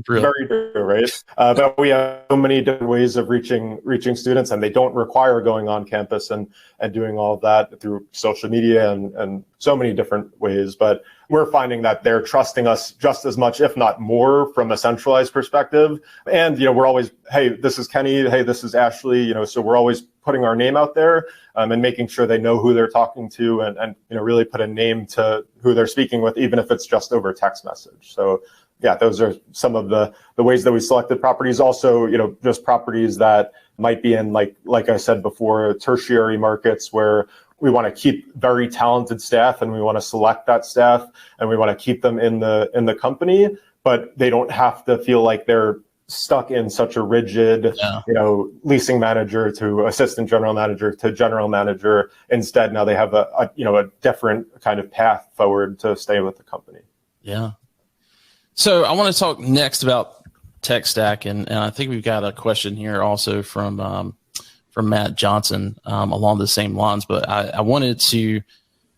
very true, right? But we have so many different ways of reaching students, and they don't require going on campus and doing all of that through social media and so many different ways. But we're finding that they're trusting us just as much, if not more, from a centralized perspective. And, we're always, hey, this is Kenny. Hey, this is Ashley. So we're always putting our name out there and making sure they know who they're talking to and really put a name to who they're speaking with, even if it's just over text message. So, yeah, those are some of the ways that we selected properties. Also, just properties that might be in, like I said before, tertiary markets where we want to keep very talented staff and we want to select that staff and we want to keep them in the company, but they don't have to feel like they're stuck in such a rigid, leasing manager to assistant general manager to general manager. Instead, now they have a different kind of path forward to stay with the company. Yeah. So I want to talk next about tech stack. And I think we've got a question here also from Matt Johnson along the same lines. But I wanted to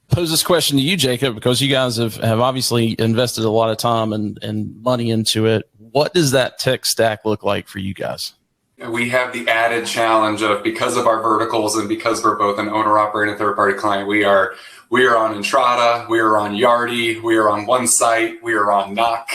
pose this question to you, Jacob, because you guys have obviously invested a lot of time and money into it. What does that tech stack look like for you guys? We have the added challenge of, because of our verticals and because we're both an owner operator and third-party client, we are on Entrata, we are on Yardi, we are on OneSite, we are on Knock.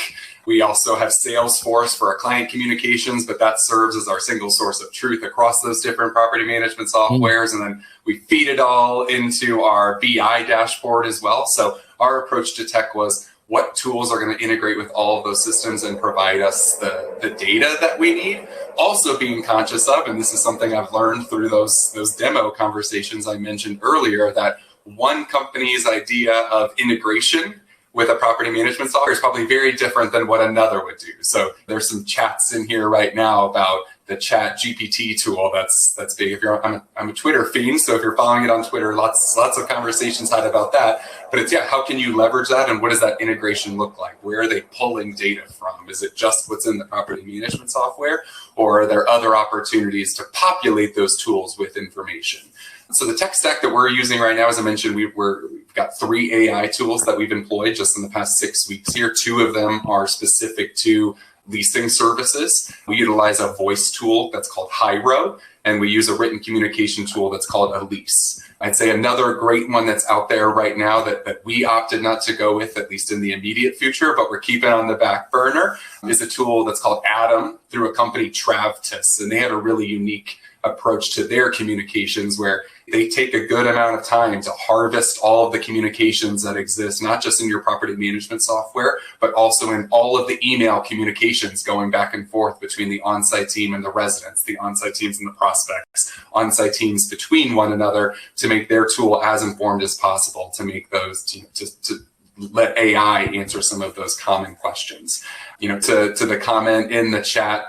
We also have Salesforce for our client communications, but that serves as our single source of truth across those different property management softwares. And then we feed it all into our BI dashboard as well. So our approach to tech was, what tools are going to integrate with all of those systems and provide us the data that we need? Also being conscious of, and this is something I've learned through those demo conversations I mentioned earlier, that one company's idea of integration with a property management software is probably very different than what another would do. So there's some chats in here right now about the Chat GPT tool. That's big. I'm a Twitter fiend, so if you're following it on Twitter, lots of conversations had about that. But it's, how can you leverage that, and what does that integration look like? Where are they pulling data from? Is it just what's in the property management software, or are there other opportunities to populate those tools with information? So the tech stack that we're using right now, as I mentioned, we've got 3 AI tools that we've employed just in the past 6 weeks here. 2 of them are specific to leasing services. We utilize a voice tool that's called Hyro, and we use a written communication tool that's called Elise. I'd say another great one that's out there right now that we opted not to go with, at least in the immediate future, but we're keeping on the back burner, is a tool that's called Adam through a company, Travtis. And they have a really unique approach to their communications where they take a good amount of time to harvest all of the communications that exist, not just in your property management software, but also in all of the email communications going back and forth between the on-site team and the residents, the on-site teams and the prospects, on-site teams between one another, to make their tool as informed as possible, to make those, to let AI answer some of those common questions. To the comment in the chat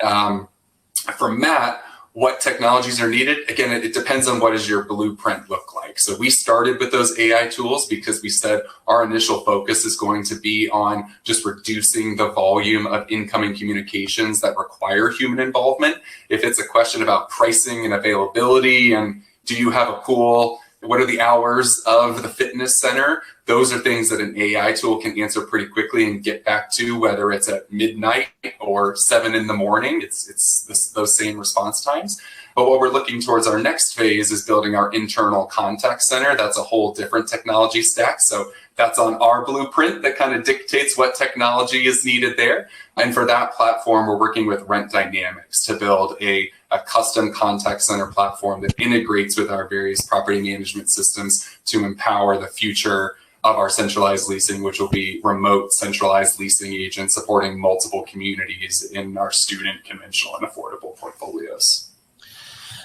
from Matt, what technologies are needed? Again, it depends on what does your blueprint look like. So we started with those AI tools because we said our initial focus is going to be on just reducing the volume of incoming communications that require human involvement. If it's a question about pricing and availability and do you have a pool, what are the hours of the fitness center? Those are things that an AI tool can answer pretty quickly and get back to, whether it's at midnight or 7 in the morning. It's those same response times. But what we're looking towards our next phase is building our internal contact center. That's a whole different technology stack. So that's on our blueprint that kind of dictates what technology is needed there. And for that platform, we're working with Rent Dynamics to build a custom contact center platform that integrates with our various property management systems to empower the future of our centralized leasing, which will be remote centralized leasing agents supporting multiple communities in our student, conventional, and affordable portfolios.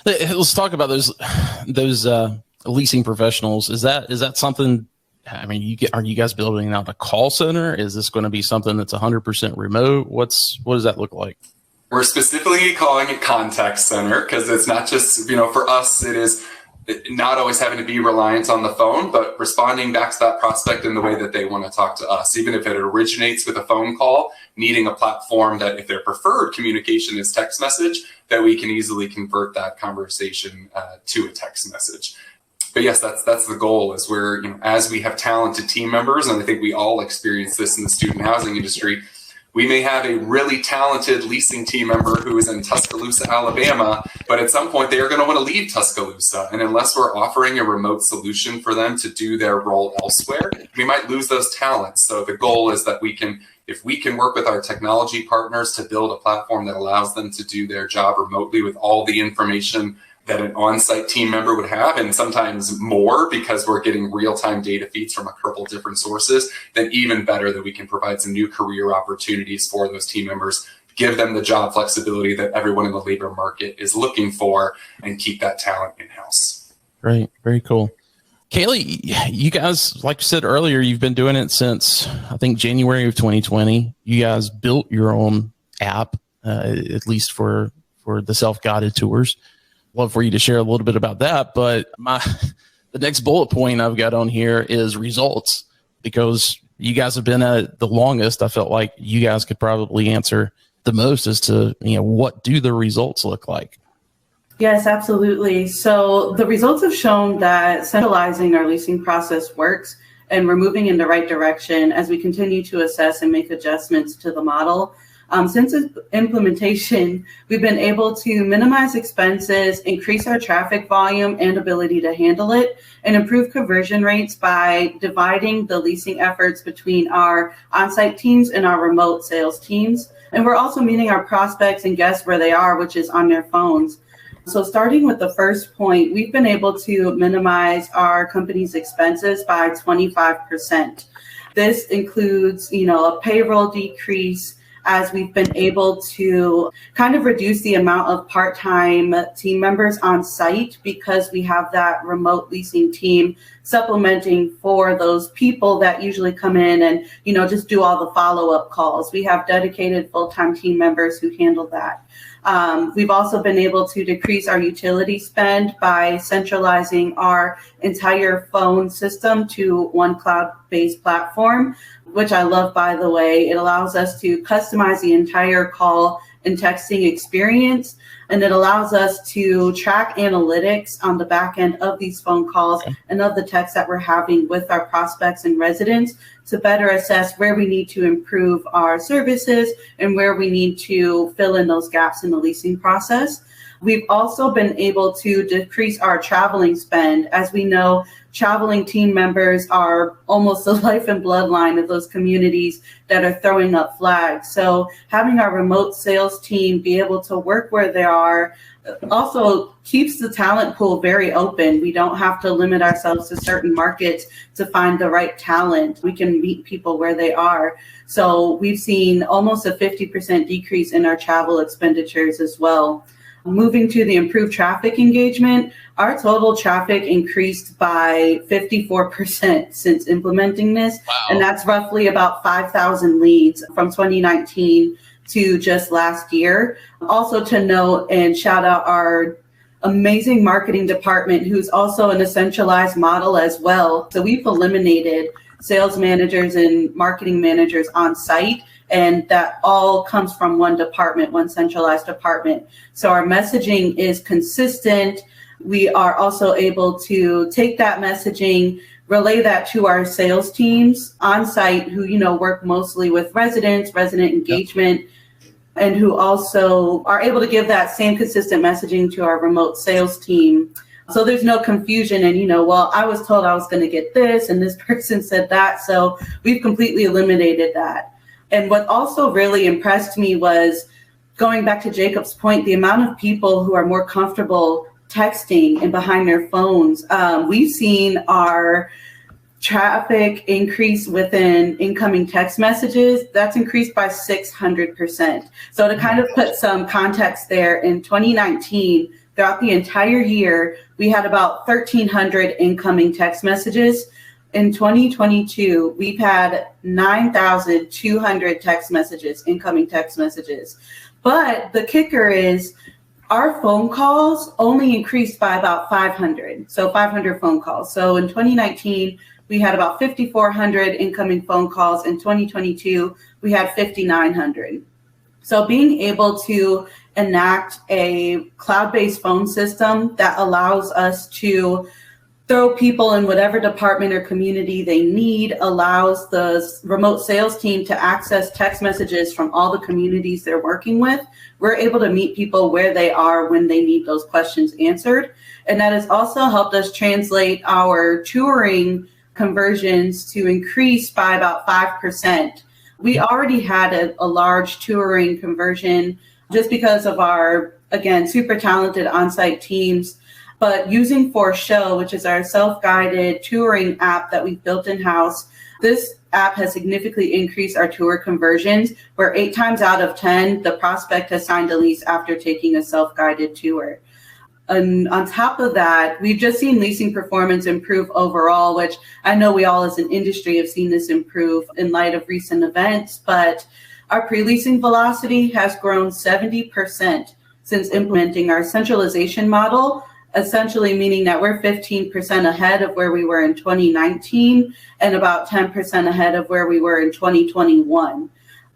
Let's talk about those leasing professionals. Is that something? I mean, are you guys building out a call center? Is this going to be something that's 100% remote? What does that look like? We're specifically calling it contact center because it's not just, for us, it is not always having to be reliant on the phone, but responding back to that prospect in the way that they want to talk to us. Even if it originates with a phone call, needing a platform that if their preferred communication is text message, that we can easily convert that conversation to a text message. But yes, that's the goal, is where, as we have talented team members, and I think we all experience this in the student housing industry, we may have a really talented leasing team member who is in Tuscaloosa, Alabama, but at some point they are going to want to leave Tuscaloosa. And unless we're offering a remote solution for them to do their role elsewhere, we might lose those talents. So the goal is that if we can work with our technology partners to build a platform that allows them to do their job remotely with all the information that an on-site team member would have, and sometimes more because we're getting real-time data feeds from a couple different sources, then even better that we can provide some new career opportunities for those team members, give them the job flexibility that everyone in the labor market is looking for, and keep that talent in-house. Great. Very cool. Kailey, you guys, like you said earlier, you've been doing it since, I think, January of 2020. You guys built your own app, at least for the self-guided tours. Love for you to share a little bit about that, but the next bullet point I've got on here is results, because you guys have been at it the longest. I felt like you guys could probably answer the most as to what do the results look like. Yes, absolutely. So the results have shown that centralizing our leasing process works, and we're moving in the right direction as we continue to assess and make adjustments to the model. Since its implementation, we've been able to minimize expenses, increase our traffic volume and ability to handle it, and improve conversion rates by dividing the leasing efforts between our on-site teams and our remote sales teams. And we're also meeting our prospects and guests where they are, which is on their phones. So starting with the first point, we've been able to minimize our company's expenses by 25%. This includes, a payroll decrease, as we've been able to kind of reduce the amount of part-time team members on site because we have that remote leasing team supplementing for those people that usually come in and, just do all the follow-up calls. We have dedicated full-time team members who handle that. We've also been able to decrease our utility spend by centralizing our entire phone system to one cloud-based platform, which I love, by the way. It allows us to customize the entire call and texting experience. And it allows us to track analytics on the back end of these phone calls and of the texts that we're having with our prospects and residents to better assess where we need to improve our services and where we need to fill in those gaps in the leasing process. We've also been able to decrease our traveling spend. As we know, traveling team members are almost the life and bloodline of those communities that are throwing up flags. So having our remote sales team be able to work where they are also keeps the talent pool very open. We don't have to limit ourselves to certain markets to find the right talent. We can meet people where they are. So we've seen almost a 50% decrease in our travel expenditures as well. Moving to the improved traffic engagement, our total traffic increased by 54% since implementing this. Wow. And that's roughly about 5,000 leads from 2019 to just last year. Also to note and shout out our amazing marketing department, who's also in a centralized model as well. So we've eliminated sales managers and marketing managers on site. And that all comes from one department, one centralized department. So our messaging is consistent. We are also able to take that messaging, relay that to our sales teams on site who, work mostly with residents, resident engagement, and who also are able to give that same consistent messaging to our remote sales team. So there's no confusion and, I was told I was going to get this and this person said that. So we've completely eliminated that. And what also really impressed me was, going back to Jacob's point, the amount of people who are more comfortable texting and behind their phones. We've seen our traffic increase within incoming text messages. That's increased by 600%. So to kind of put some context there, in 2019, throughout the entire year, we had about 1,300 incoming text messages. In 2022, we've had 9,200 text messages, incoming text messages. But the kicker is our phone calls only increased by about 500. So 500 phone calls. So in 2019, we had about 5,400 incoming phone calls. In 2022, we had 5,900. So being able to enact a cloud-based phone system that allows us to throw people in whatever department or community they need, allows the remote sales team to access text messages from all the communities they're working with. We're able to meet people where they are when they need those questions answered. And that has also helped us translate our touring conversions to increase by about 5%. We already had a large touring conversion just because of our, again, super talented on-site teams. But using For Show, which is our self-guided touring app that we've built in-house, this app has significantly increased our tour conversions, where 8 times out of 10, the prospect has signed a lease after taking a self-guided tour. And on top of that, we've just seen leasing performance improve overall, which I know we all as an industry have seen this improve in light of recent events, but our pre-leasing velocity has grown 70% since implementing our centralization model, essentially meaning that we're 15% ahead of where we were in 2019 and about 10% ahead of where we were in 2021.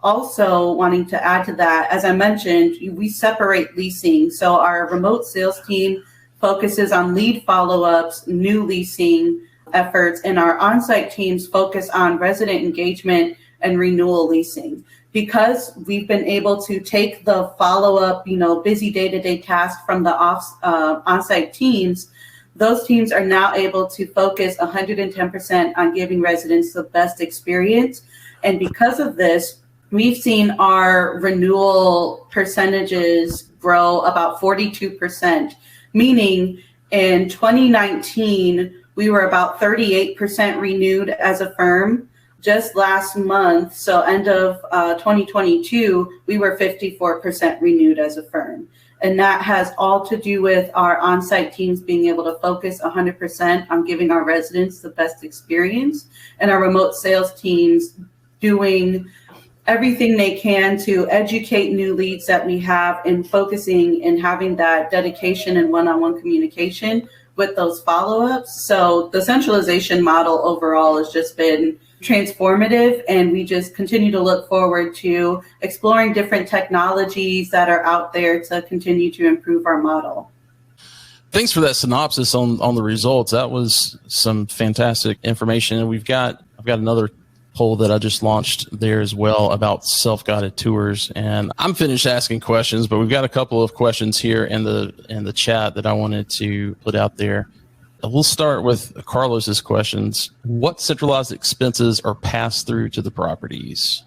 Also wanting to add to that, as I mentioned, we separate leasing. So our remote sales team focuses on lead follow-ups, new leasing efforts, and our on-site teams focus on resident engagement and renewal leasing. Because we've been able to take the follow-up, busy day-to-day tasks from the on-site teams, those teams are now able to focus 110% on giving residents the best experience. And because of this, we've seen our renewal percentages grow about 42%, meaning in 2019, we were about 38% renewed as a firm. Just last month, so end of 2022, we were 54% renewed as a firm. And that has all to do with our on-site teams being able to focus 100% on giving our residents the best experience, and our remote sales teams doing everything they can to educate new leads that we have and focusing and having that dedication and one-on-one communication with those follow-ups. So the centralization model overall has just been transformative, and we just continue to look forward to exploring different technologies that are out there to continue to improve our model. Thanks for that synopsis on the results. That was some fantastic information. And I've got another poll that I just launched there as well about self-guided tours. And I'm finished asking questions, but we've got a couple of questions here in the chat that I wanted to put out there. We'll start with Carlos's questions. What centralized expenses are passed through to the properties?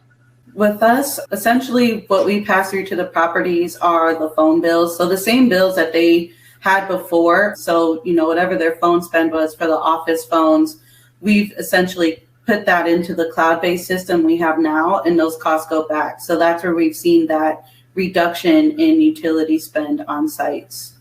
With us, essentially what we pass through to the properties are the phone bills. So the same bills that they had before. So, whatever their phone spend was for the office phones, we've essentially put that into the cloud-based system we have now, and those costs go back. So that's where we've seen that reduction in utility spend on sites.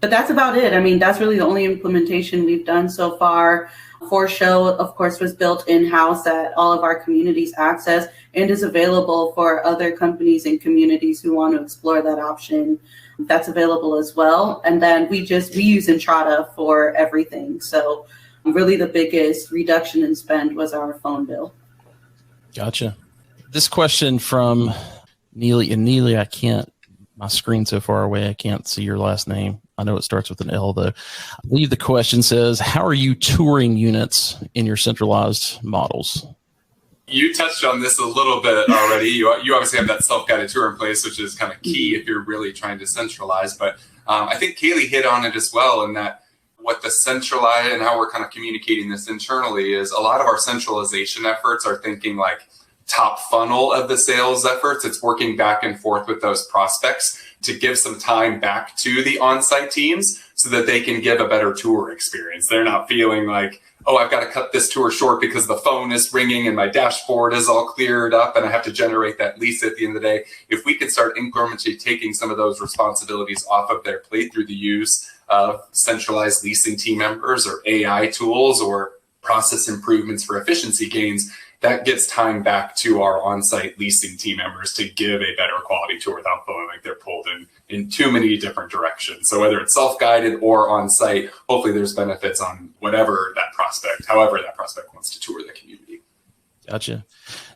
But that's about it. I mean, that's really the only implementation we've done so far. For Show, of course, was built in-house that all of our communities access and is available for other companies and communities who want to explore that option. That's available as well. And then we use Entrata for everything. So really the biggest reduction in spend was our phone bill. Gotcha. This question from Neely. And Neely, my screen's so far away, I can't see your last name. I know it starts with an L though. I believe the question says, how are you touring units in your centralized models? You touched on this a little bit already. You obviously have that self-guided tour in place, which is kind of key if you're really trying to centralize. But I think Kailey hit on it as well, in that what the centralized and how we're kind of communicating this internally is a lot of our centralization efforts are thinking like top funnel of the sales efforts. It's working back and forth with those prospects to give some time back to the on-site teams so that they can give a better tour experience. They're not feeling like, oh, I've got to cut this tour short because the phone is ringing and my dashboard is all cleared up and I have to generate that lease at the end of the day. If we can start incrementally taking some of those responsibilities off of their plate through the use of centralized leasing team members or AI tools or process improvements for efficiency gains, that gets time back to our on-site leasing team members to give a better quality tour without feeling like they're pulled in too many different directions. So whether it's self-guided or on-site, hopefully there's benefits on however that prospect wants to tour the community. Gotcha.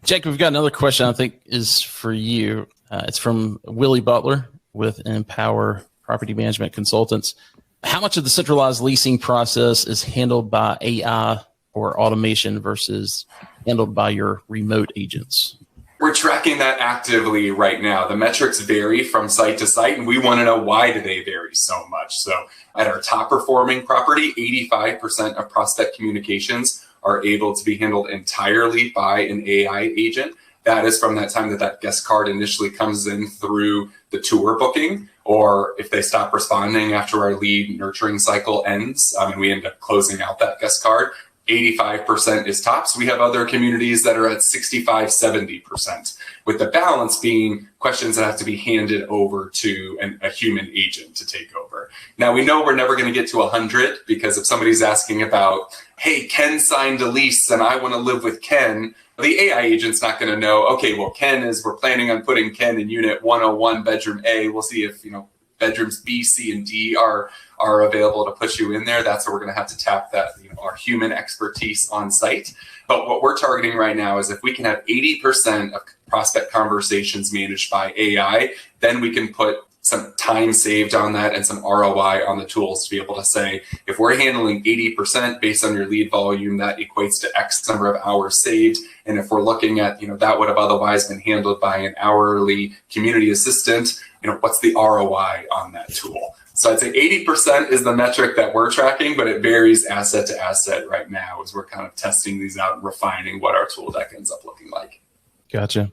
Jake, we've got another question I think is for you. It's from Willie Butler with Empower Property Management Consultants. How much of the centralized leasing process is handled by AI or automation versus handled by your remote agents? We're tracking that actively right now. The metrics vary from site to site, and we want to know why do they vary so much. So at our top performing property, 85% of prospect communications are able to be handled entirely by an AI agent. That is from that time that guest card initially comes in through the tour booking, or if they stop responding after our lead nurturing cycle ends, and we end up closing out that guest card. 85% is tops. We have other communities that are at 65, 70%, with the balance being questions that have to be handed over to a human agent to take over. Now, we know we're never going to get to 100, because if somebody's asking about, hey, Ken signed a lease and I want to live with Ken, the AI agent's not going to know, okay, well, we're planning on putting Ken in unit 101, bedroom A. We'll see if, bedrooms B, C, and D are available to put you in there. That's where we're going to have to tap that, our human expertise on site. But what we're targeting right now is if we can have 80% of prospect conversations managed by AI, then we can put some time saved on that and some ROI on the tools to be able to say, if we're handling 80% based on your lead volume, that equates to X number of hours saved. And if we're looking at, that would have otherwise been handled by an hourly community assistant, what's the ROI on that tool? So I'd say 80% is the metric that we're tracking, but it varies asset to asset right now as we're kind of testing these out and refining what our tool deck ends up looking like. Gotcha.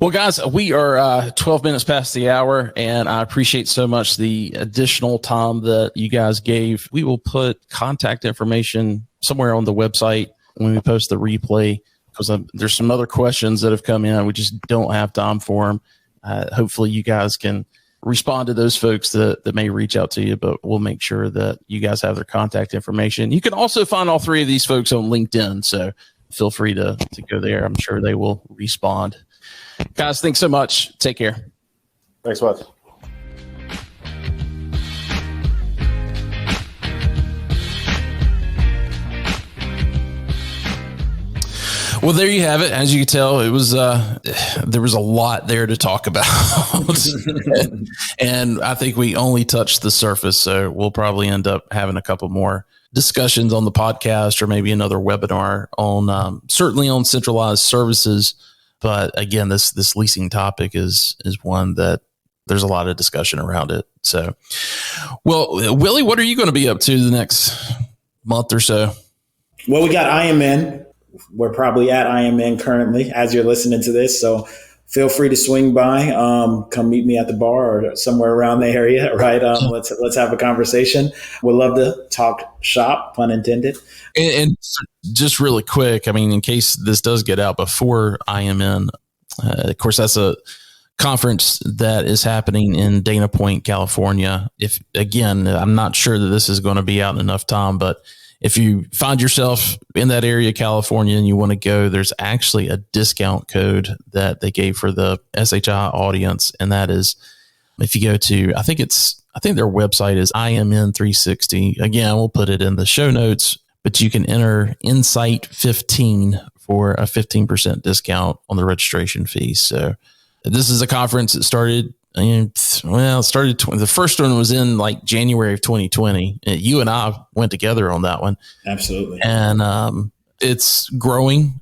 Well, guys, we are 12 minutes past the hour, and I appreciate so much the additional time that you guys gave. We will put contact information somewhere on the website when we post the replay, because there's some other questions that have come in. We just don't have time for them. Hopefully you guys can respond to those folks that may reach out to you, but we'll make sure that you guys have their contact information. You can also find all three of these folks on LinkedIn, so feel free to go there. I'm sure they will respond. Guys, thanks so much. Take care. Thanks, Wes. Well, there you have it. As you can tell, it was there was a lot there to talk about, and I think we only touched the surface. So we'll probably end up having a couple more discussions on the podcast, or maybe another webinar on certainly on centralized services. But again, this leasing topic is one that there's a lot of discussion around it. So, well, Willie, what are you going to be up to the next month or so? Well, we got IMN. We're probably at IMN currently as you're listening to this. So feel free to swing by, come meet me at the bar or somewhere around the area, right? Let's have a conversation. We'd love to talk shop, pun intended. And just really quick, I mean, in case this does get out before IMN, of course, that's a conference that is happening in Dana Point, California. If again, I'm not sure that this is going to be out in enough time, but if you find yourself in that area, California, and you want to go, there's actually a discount code that they gave for the SHI audience. And that is, if you go to, I think their website is IMN360. Again, we'll put it in the show notes, but you can enter Insight 15 for a 15% discount on the registration fee. So this is a conference that started, the first one was in like January of 2020. You and I went together on that one. Absolutely. And it's growing.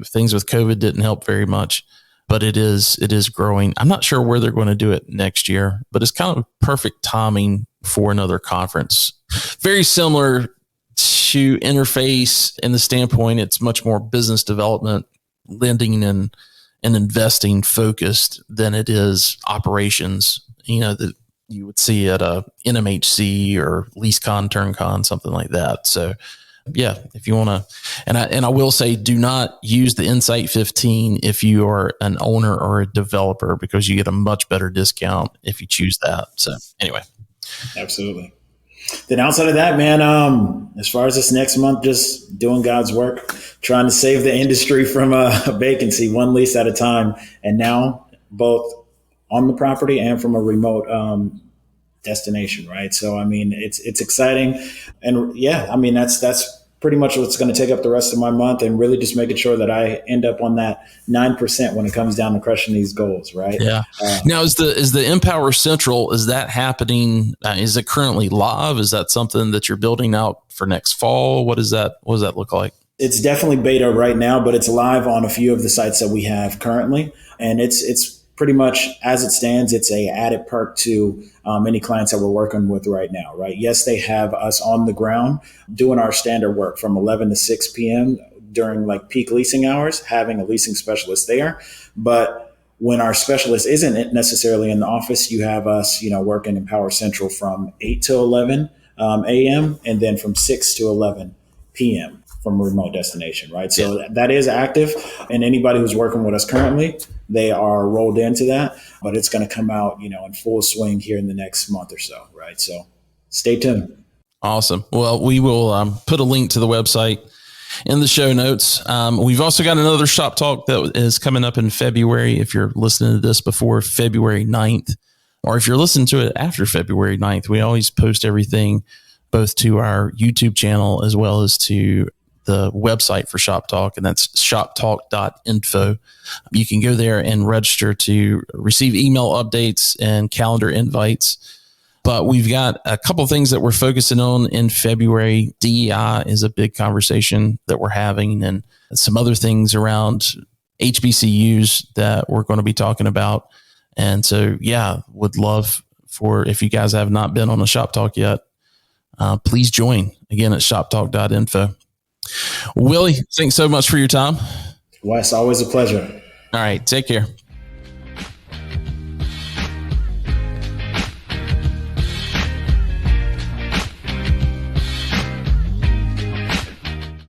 Things with COVID didn't help very much, but it is growing. I'm not sure where they're going to do it next year, but it's kind of perfect timing for another conference. Very similar to Interface in the standpoint, it's much more business development, lending and investing focused than it is operations, that you would see at a NMHC or LeaseCon, TurnCon, something like that. So yeah, if you want to, and I will say, do not use the Insight 15 if you are an owner or a developer, because you get a much better discount if you choose that. So anyway. Absolutely. Then outside of that, man, as far as this next month, just doing God's work, trying to save the industry from a vacancy, one lease at a time. And now both on the property and from a remote destination, right? So, I mean, it's exciting. And yeah, I mean, that's pretty much what's going to take up the rest of my month, and really just making sure that I end up on that 9% when it comes down to crushing these goals, right? Yeah. Now, is the Empower Central, is that happening? Is it currently live? Is that something that you're building out for next fall? What does that look like? It's definitely beta right now, but it's live on a few of the sites that we have currently. And it's pretty much as it stands, it's a added perk to any clients that we're working with right now, right? Yes, they have us on the ground doing our standard work from 11 to 6 p.m. during like peak leasing hours, having a leasing specialist there. But when our specialist isn't necessarily in the office, you have us, working in Empower Central from 8 to 11 a.m. and then from 6 to 11 p.m. from a remote destination, right? So that is active, and anybody who's working with us currently, they are rolled into that, but it's going to come out, in full swing here in the next month or so, right? So stay tuned. Awesome. Well, we will put a link to the website in the show notes. We've also got another Shop Talk that is coming up in February. If you're listening to this before February 9th, or if you're listening to it after February 9th, we always post everything both to our YouTube channel as well as to the website for Shop Talk, and that's shoptalk.info. You can go there and register to receive email updates and calendar invites. But we've got a couple of things that we're focusing on in February. DEI is a big conversation that we're having, and some other things around HBCUs that we're going to be talking about. And so, would love for, if you guys have not been on a Shop Talk yet, please join again at shoptalk.info. Willie, thanks so much for your time. Wes, always a pleasure. All right. Take care.